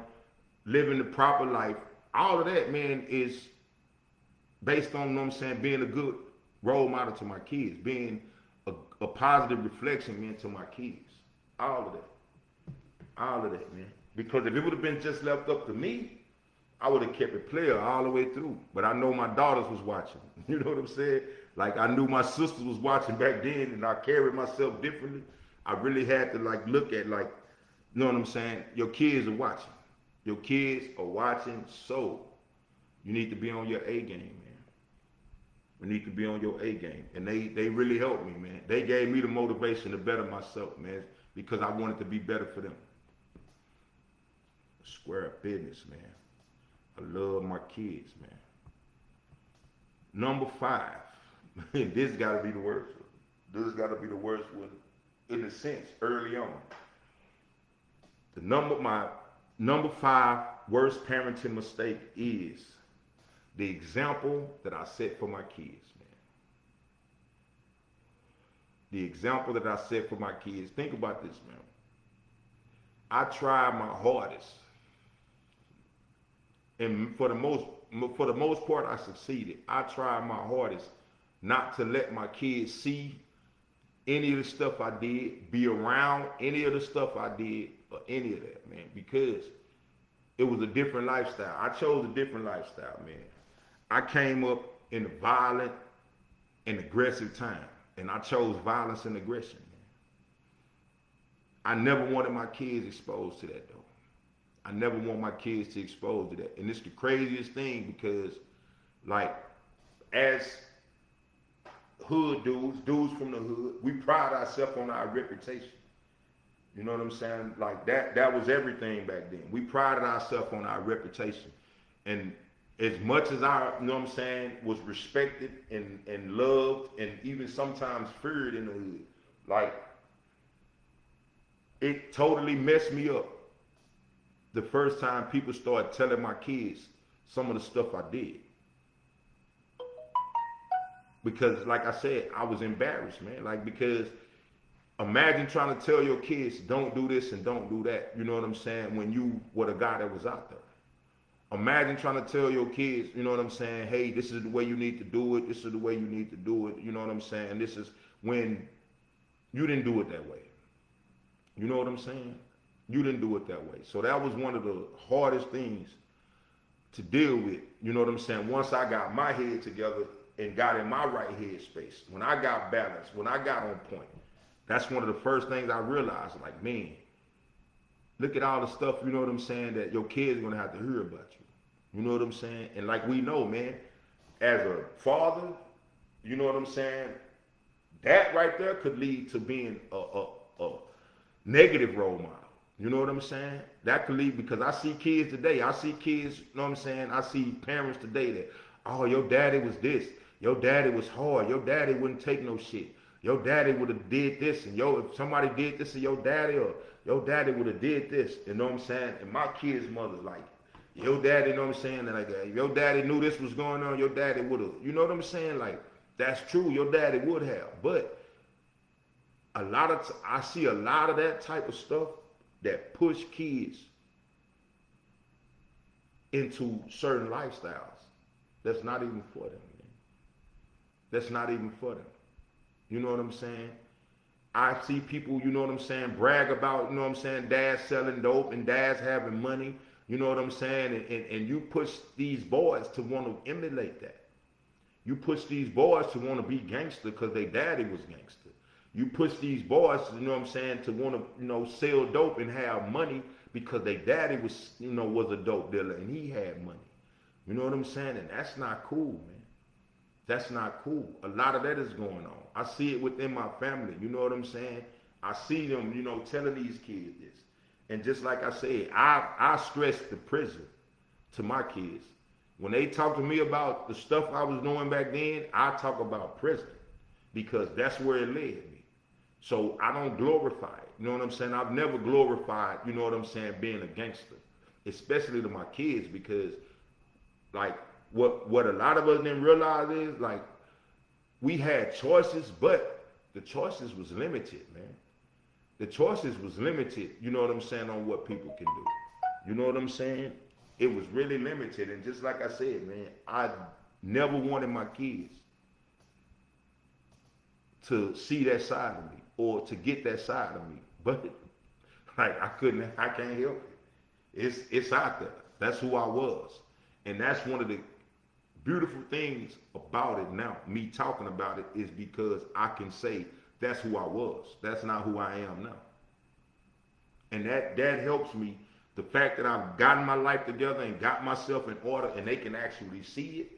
living the proper life. All of that, man, is based on, you know what I'm saying, being a good role model to my kids, being a positive reflection, man, to my kids. All of that. All of that, man. Because if it would have been just left up to me, I would have kept it player all the way through. But I know my daughters was watching. You know what I'm saying? Like, I knew my sisters was watching back then, and I carried myself differently. I really had to, like, look at, like, you know what I'm saying? Your kids are watching. Your kids are watching, so you need to be on your A game, man. We need to be on your A game. And they really helped me, man. They gave me the motivation to better myself, man, because I wanted to be better for them. Square business, man. I love my kids, man. Number 5. This gotta be the worst one. This gotta be the worst one in a sense, early on. My number 5 worst parenting mistake is the example that I set for my kids, man. The example that I set for my kids. Think about this, man. I tried my hardest, and for the most part, I succeeded. I tried my hardest not to let my kids see any of the stuff I did, be around any of the stuff I did, or any of that, man, because it was a different lifestyle. I chose a different lifestyle, man. I came up in a violent and aggressive time, and I chose violence and aggression, man. I never wanted my kids exposed to that, though. I never want my kids to expose to that. And it's the craziest thing because, like, as hood dudes from the hood, we pride ourselves on our reputation. You know what I'm saying? Like, that was everything back then. We prided ourselves on our reputation. And as much as I, you know what I'm saying, was respected and loved and even sometimes feared in the hood, like, it totally messed me up the first time people started telling my kids some of the stuff I did. Because, like I said, I was embarrassed, man. Like, because imagine trying to tell your kids, don't do this and don't do that. You know what I'm saying? When you were the guy that was out there. Imagine trying to tell your kids, you know what I'm saying? Hey, this is the way you need to do it. This is the way you need to do it. You know what I'm saying? This is when you didn't do it that way. You know what I'm saying? You didn't do it that way. So that was one of the hardest things to deal with. You know what I'm saying? Once I got my head together and got in my right head space, when I got balanced, when I got on point, that's one of the first things I realized. Like, man, look at all the stuff, you know what I'm saying, that your kids are going to have to hear about you. You know what I'm saying? And like we know, man, as a father, you know what I'm saying, that right there could lead to being a negative role model. You know what I'm saying? That could lead, because I see kids today. I see kids, you know what I'm saying? I see parents today that, oh, your daddy was this. Your daddy was hard. Your daddy wouldn't take no shit. Your daddy would have did this, and if somebody did this to your daddy, or your daddy would have did this. You know what I'm saying? And my kid's mother, like, your daddy, you know what I'm saying? And like, if your daddy knew this was going on, your daddy would have. You know what I'm saying? Like, that's true. Your daddy would have. But I see a lot of that type of stuff that push kids into certain lifestyles that's not even for them, man. That's not even for them. You know what I'm saying? I see people, you know what I'm saying, brag about, you know what I'm saying, dad's selling dope and dad's having money, you know what I'm saying? And you push these boys to want to emulate that. You push these boys to want to be gangster because their daddy was gangster. You push these boys, you know what I'm saying, to want to, you know, sell dope and have money because their daddy was, you know, was a dope dealer and he had money. You know what I'm saying? And that's not cool, man. That's not cool. A lot of that is going on. I see it within my family. You know what I'm saying? I see them, you know, telling these kids this. And just like I said, I stress the prison to my kids. When they talk to me about the stuff I was doing back then, I talk about prison because that's where it led me. So I don't glorify it. You know what I'm saying? I've never glorified, you know what I'm saying, being a gangster, especially to my kids, because like what a lot of us didn't realize is, like, we had choices, but the choices was limited, man. The choices was limited, you know what I'm saying, on what people can do. You know what I'm saying? It was really limited. And just like I said, man, I never wanted my kids to see that side of me or to get that side of me. But like I can't help it. It's out there. That's who I was. And that's one of the beautiful things about it now, me talking about it, is because I can say that's who I was. That's not who I am now. And that helps me. The fact that I've gotten my life together and got myself in order and they can actually see it,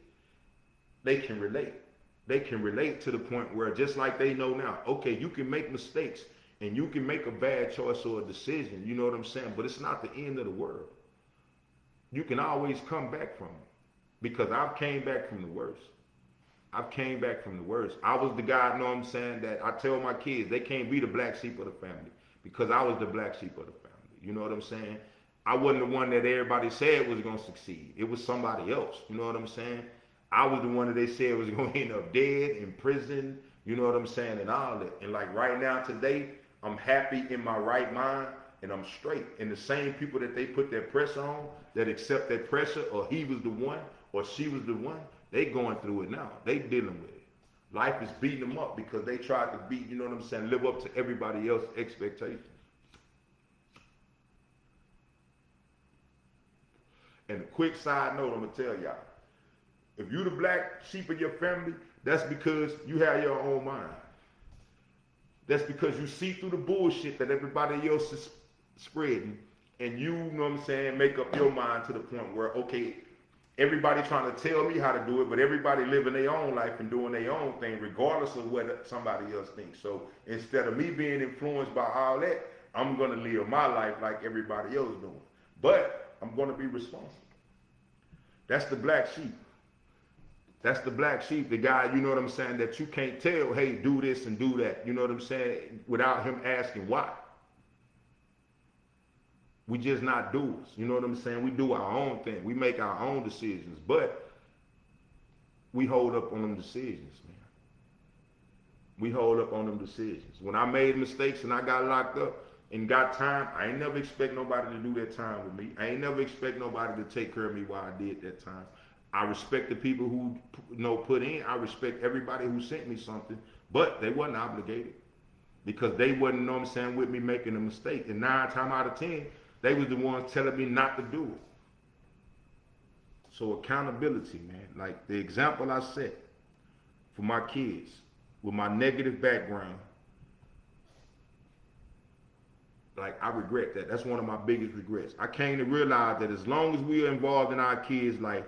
they can relate. They can relate to the point where, just like they know now, okay, you can make mistakes and you can make a bad choice or a decision, you know what I'm saying? But it's not the end of the world. You can always come back from it, because I've came back from the worst. I've came back from the worst. I was the guy, you know what I'm saying, that I tell my kids they can't be the black sheep of the family because I was the black sheep of the family. You know what I'm saying? I wasn't the one that everybody said was going to succeed. It was somebody else. You know what I'm saying? I was the one that they said was going to end up dead, in prison, you know what I'm saying, and all that. And like right now, today, I'm happy in my right mind and I'm straight. And the same people that they put that pressure on, that accept that pressure, or he was the one or she was the one, they going through it now. They dealing with it. Life is beating them up because they tried to be, you know what I'm saying, live up to everybody else's expectations. And a quick side note, I'm going to tell y'all. If you the black sheep of your family, that's because you have your own mind. That's because you see through the bullshit that everybody else is spreading, and you know what I'm saying, make up your mind to the point where, okay, everybody trying to tell me how to do it, but everybody living their own life and doing their own thing, regardless of what somebody else thinks. So instead of me being influenced by all that, I'm going to live my life like everybody else doing. But I'm going to be responsible. That's the black sheep. That's the black sheep, the guy, you know what I'm saying, that you can't tell, hey, do this and do that, you know what I'm saying, without him asking why. We just not doers, you know what I'm saying? We do our own thing. We make our own decisions, but we hold up on them decisions, man. We hold up on them decisions. When I made mistakes and I got locked up and got time, I ain't never expect nobody to do that time with me. I ain't never expect nobody to take care of me while I did that time. I respect the people who, you know, put in. I respect everybody who sent me something, but they wasn't obligated because they wasn't, you know what I'm saying, with me making a mistake. And 9 times out of 10, they was the ones telling me not to do it. So accountability, man. Like the example I set for my kids with my negative background, like I regret that. That's one of my biggest regrets. I came to realize that as long as we are involved in our kids' life,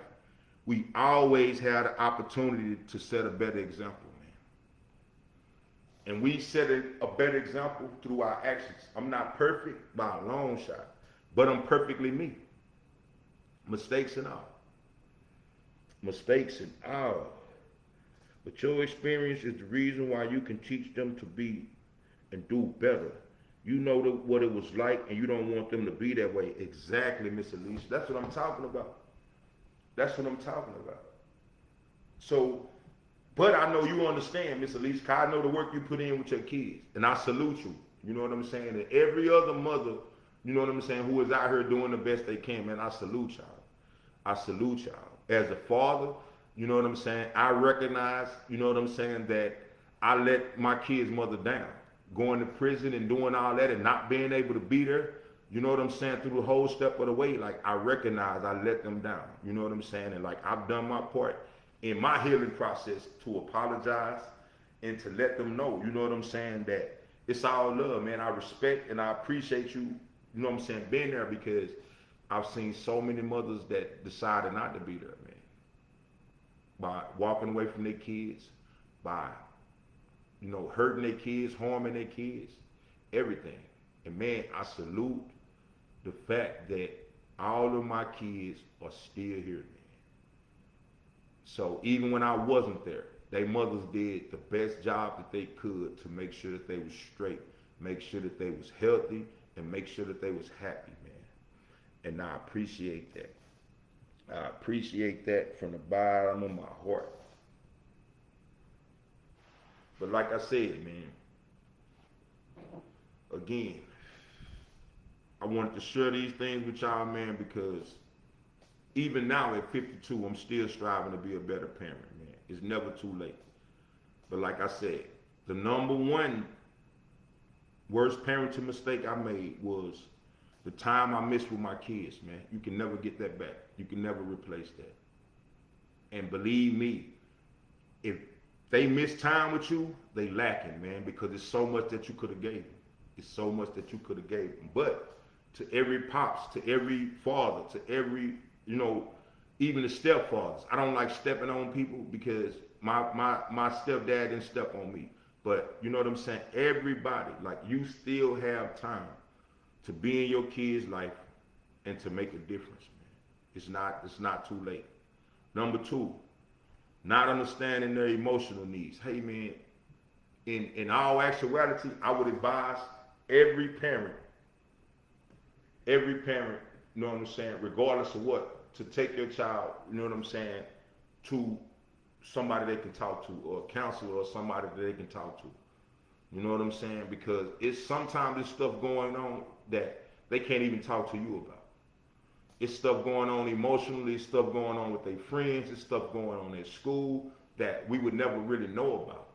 we always had an opportunity to set a better example, man. And we set a better example through our actions. I'm not perfect by a long shot, but I'm perfectly me. Mistakes and all. Mistakes and all. But your experience is the reason why you can teach them to be and do better. You know what it was like, and you don't want them to be that way. Exactly, Miss Elise. That's what I'm talking about. That's what I'm talking about. So, but I know you understand, Miss Elise, 'cause I know the work you put in with your kids, and I salute you. You know what I'm saying? And every other mother, you know what I'm saying, who is out here doing the best they can, man, I salute y'all. I salute y'all. As a father, you know what I'm saying, I recognize, you know what I'm saying, that I let my kid's mother down. Going to prison and doing all that and not being able to be there, you know what I'm saying, through the whole step of the way, like I recognize I let them down. You know what I'm saying? And like I've done my part in my healing process to apologize and to let them know, you know what I'm saying, that it's all love, man. I respect and I appreciate you, you know what I'm saying, being there, because I've seen so many mothers that decided not to be there, man. By walking away from their kids, by, you know, hurting their kids, harming their kids, everything. And man, I salute the fact that all of my kids are still here, man. So even when I wasn't there, they mothers did the best job that they could to make sure that they was straight, make sure that they was healthy, and make sure that they was happy, man. And I appreciate that. I appreciate that from the bottom of my heart. But like I said, man, again, I wanted to share these things with y'all, man, because even now at 52, I'm still striving to be a better parent, man. It's never too late. But like I said, the number one worst parenting mistake I made was the time I missed with my kids, man. You can never get that back. You can never replace that. And believe me, if they miss time with you, they lacking, man, because it's so much that you could have gave them. It's so much that you could have gave them. But to every pops, to every father, to every, you know, even the stepfathers. I don't like stepping on people because my stepdad didn't step on me. But you know what I'm saying? Everybody, like, you still have time to be in your kid's life and to make a difference, man. It's not too late. Number two, not understanding their emotional needs. Hey man, in all actuality, I would advise every parent, you know what I'm saying, regardless of what, to take your child, you know what I'm saying, to somebody they can talk to, or a counselor, or somebody that they can talk to. You know what I'm saying? Because it's sometimes there's stuff going on that they can't even talk to you about. It's stuff going on emotionally, stuff going on with their friends, it's stuff going on at school that we would never really know about.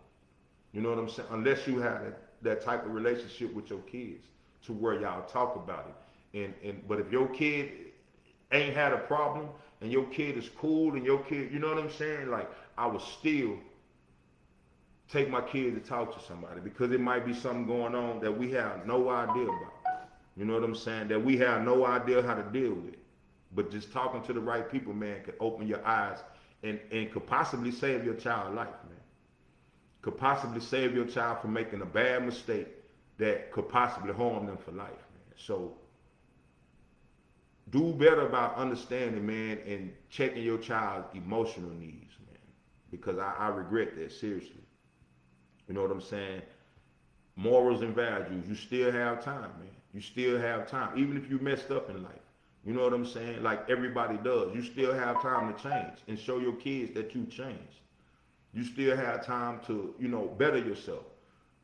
You know what I'm saying? Unless you have that type of relationship with your kids to where y'all talk about it. But if your kid ain't had a problem and your kid is cool and your kid, you know what I'm saying? Like, I would still take my kid to talk to somebody, because it might be something going on that we have no idea about. You know what I'm saying? That we have no idea how to deal with. But just talking to the right people, man, could open your eyes and could possibly save your child's life, man. Could possibly save your child from making a bad mistake that could possibly harm them for life, man. So do better about understanding, man, and checking your child's emotional needs, man. Because I regret that, seriously. You know what I'm saying? Morals and values, you still have time, man. You still have time. Even if you messed up in life. You know what I'm saying? Like everybody does. You still have time to change and show your kids that you changed. You still have time to, you know, better yourself.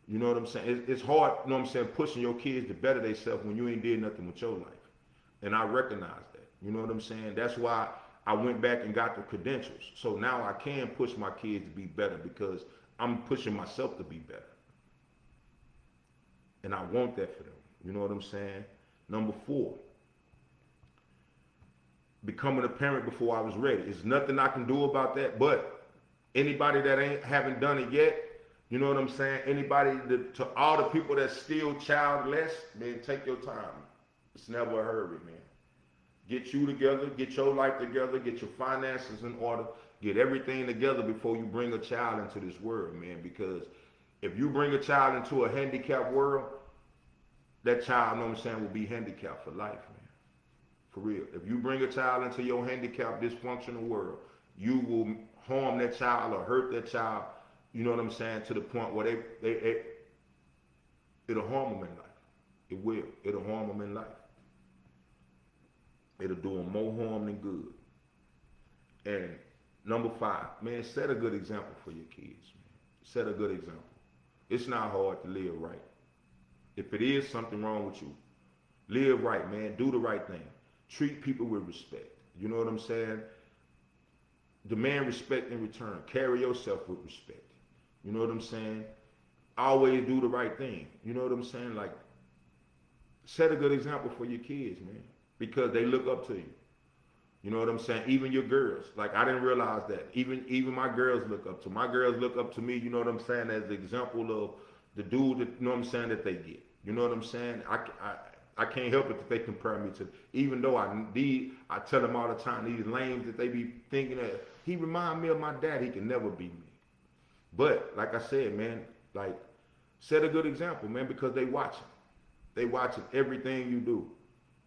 You know what I'm saying? It's hard, you know what I'm saying, pushing your kids to better themselves when you ain't did nothing with your life. And I recognize that. You know what I'm saying? That's why I went back and got the credentials. So now I can push my kids to be better, because I'm pushing myself to be better. And I want that for them. You know what I'm saying? Number 4, becoming a parent before I was ready. There's nothing I can do about that, but anybody that haven't done it yet, you know what I'm saying? Anybody, to all the people that's still childless, man, take your time. It's never a hurry, man. Get you together, get your life together, get your finances in order, get everything together before you bring a child into this world, man, because If you bring a child into a handicapped world, that child, you know what I'm saying, will be handicapped for life, man. For real. If you bring a child into your handicapped, dysfunctional world, you will harm that child or hurt that child, you know what I'm saying, to the point where it'll harm them in life. It will. It'll harm them in life. It'll do them more harm than good. And number 5, man, set a good example for your kids, man. Set a good example. It's not hard to live right. If it is something wrong with you, live right, man. Do the right thing. Treat people with respect. You know what I'm saying? Demand respect in return. Carry yourself with respect. You know what I'm saying? Always do the right thing. You know what I'm saying? Like, set a good example for your kids, man, because they look up to you. You know what I'm saying? Even your girls. Like, I didn't realize that. Even my girls look up to. My girls look up to me, you know what I'm saying, as the example of the dude that, you know what I'm saying, that they get. You know what I'm saying? I can't help it that they compare me to, even though I tell them all the time, these lames that they be thinking that he remind me of my dad, he can never be me. But like I said, man, like, set a good example, man, because they watching. They watching everything you do,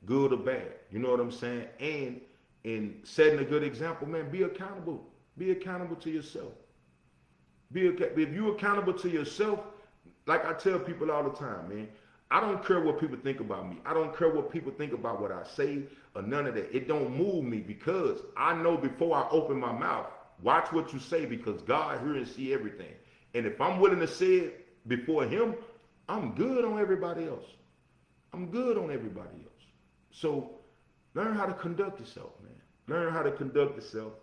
good or bad. You know what I'm saying? And in setting a good example, man, be accountable. Be accountable to yourself. If you're accountable to yourself, like I tell people all the time, man, I don't care what people think about me. I don't care what people think about what I say or none of that. It don't move me because I know before I open my mouth, watch what you say because God hears and see everything. And if I'm willing to say it before him, I'm good on everybody else. I'm good on everybody else. So learn how to conduct yourself, man. Learn how to conduct yourself.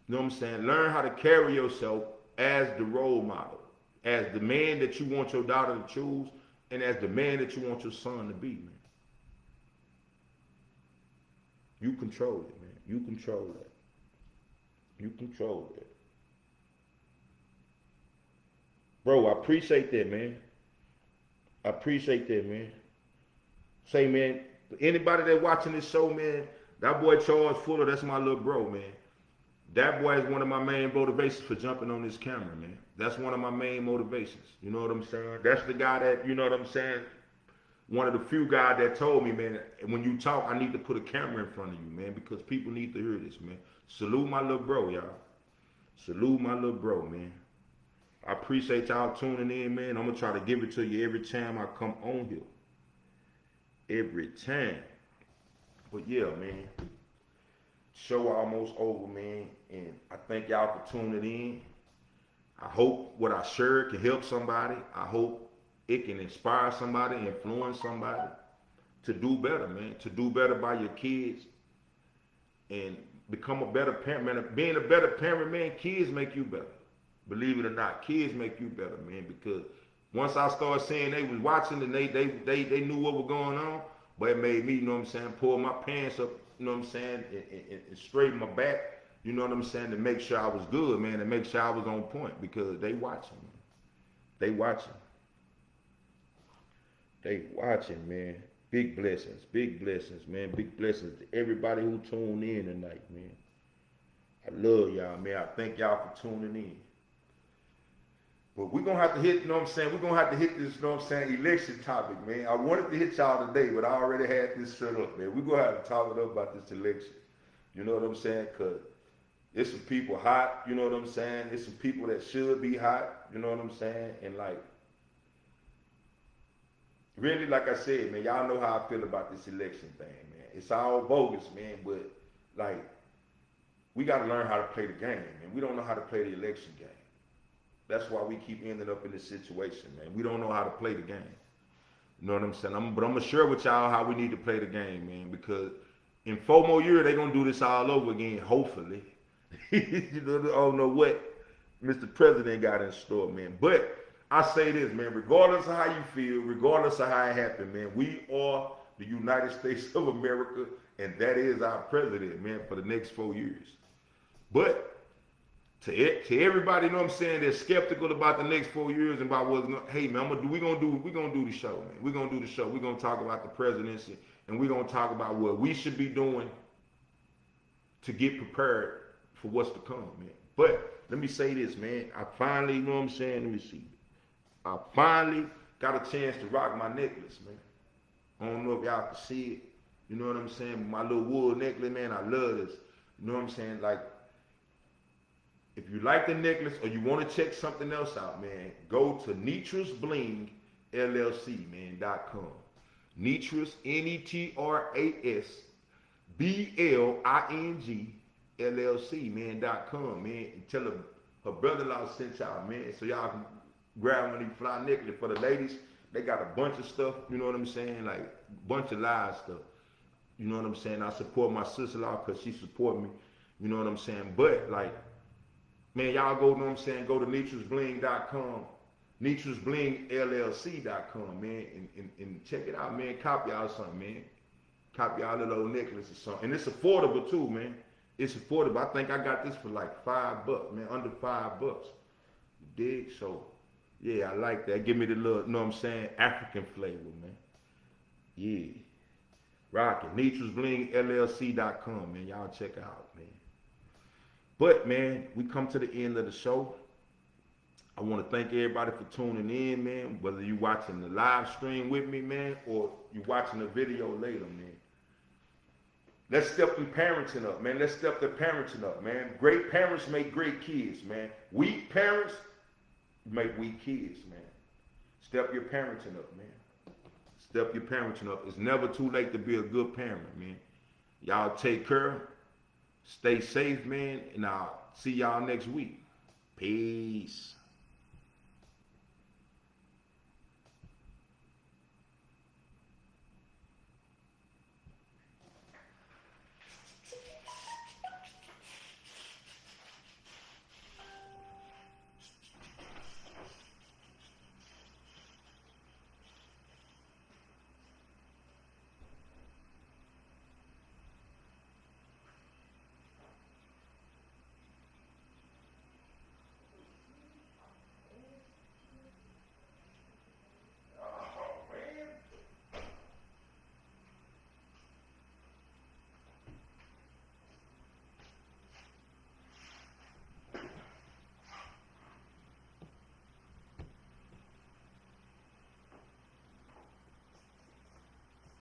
You know what I'm saying? Learn how to carry yourself as the role model, as the man that you want your daughter to choose, and as the man that you want your son to be, man. You control it, man. You control that. You control that. Bro, I appreciate that, man. I appreciate that, man. Say, man, anybody that watching this show, man, that boy Charles Fuller, that's my little bro, man. That boy is one of my main motivations for jumping on this camera, man. That's one of my main motivations. You know what I'm saying? That's the guy that, you know what I'm saying? One of the few guys that told me, man, when you talk, I need to put a camera in front of you, man, because people need to hear this, man. Salute my little bro, y'all. Salute my little bro, man. I appreciate y'all tuning in, man. I'm going to try to give it to you every time I come on here. Every time. But yeah, man. Show almost over, man. And I thank y'all for tuning in. I hope what I share can help somebody. I hope it can inspire somebody, influence somebody to do better, man. To do better by your kids and become a better parent, man. Being a better parent, man, kids make you better. Believe it or not, kids make you better, man, because once I started seeing they was watching and they knew what was going on, but it made me, you know what I'm saying, pull my pants up, you know what I'm saying, and straighten my back, you know what I'm saying, to make sure I was good, man, and make sure I was on point, because they watching, man. They watching. They watching, man. Big blessings, man. Big blessings to everybody who tuned in tonight, man. I love y'all, man. I thank y'all for tuning in. But we're going to have to hit, you know what I'm saying, we're going to have to hit this, you know what I'm saying, election topic, man. I wanted to hit y'all today, but I already had this set up, man. We're going to have to talk about this election. You know what I'm saying? Because there's some people hot, you know what I'm saying? There's some people that should be hot, you know what I'm saying? And like, really, like I said, man, y'all know how I feel about this election thing, man. It's all bogus, man, but like, we got to learn how to play the game, man. We don't know how to play the election game. That's why we keep ending up in this situation, man. We don't know how to play the game. You know what I'm saying? But I'm going to share with y'all how we need to play the game, man, because in 4 more years, they're going to do this all over again, hopefully. You know, I don't know what Mr. President got in store, man. But I say this, man, regardless of how you feel, regardless of how it happened, man, we are the United States of America, and that is our president, man, for the next 4 years. But to everybody, you know what I'm saying, that's skeptical about the next 4 years and about what's going, hey man, we're gonna do the show, man. We're gonna do the show. We're gonna talk about the presidency, and we're gonna talk about what we should be doing to get prepared for what's to come, man. But let me say this, man. I finally, you know what I'm saying, let me see. I finally got a chance to rock my necklace, man. I don't know if y'all can see it. You know what I'm saying? My little wool necklace, man, I love this. You know what I'm saying? Like, if you like the necklace or you want to check something else out, man, go to Nitrous Bling LLC, man, .com. Nitrous, Netras, BLING LLC, man, .com, man. And tell her brother-in-law sent y'all, man, so y'all can grab one of these fly necklaces. For the ladies, they got a bunch of stuff, you know what I'm saying? Like, a bunch of live stuff. You know what I'm saying? I support my sister-in-law because she support me. You know what I'm saying? But, like, man, y'all go, you know what I'm saying, go to nitrusbling.com, nitrusblingllc.com, man, and check it out, man. Cop y'all something, man. Cop y'all a little necklace or something. And it's affordable, too, man. It's affordable. I think I got this for like $5, man, under $5. You dig? So, yeah, I like that. Give me the little, you know what I'm saying, African flavor, man. Yeah. Rockin'. nitrusblingllc.com, man. Y'all check it out, man. But, man, we come to the end of the show. I want to thank everybody for tuning in, man. Whether you watching the live stream with me, man, or you watching the video later, man. Let's step the parenting up, man. Let's step the parenting up, man. Great parents make great kids, man. Weak parents make weak kids, man. Step your parenting up, man. Step your parenting up. It's never too late to be a good parent, man. Y'all take care. Stay safe, man, and I'll see y'all next week. Peace.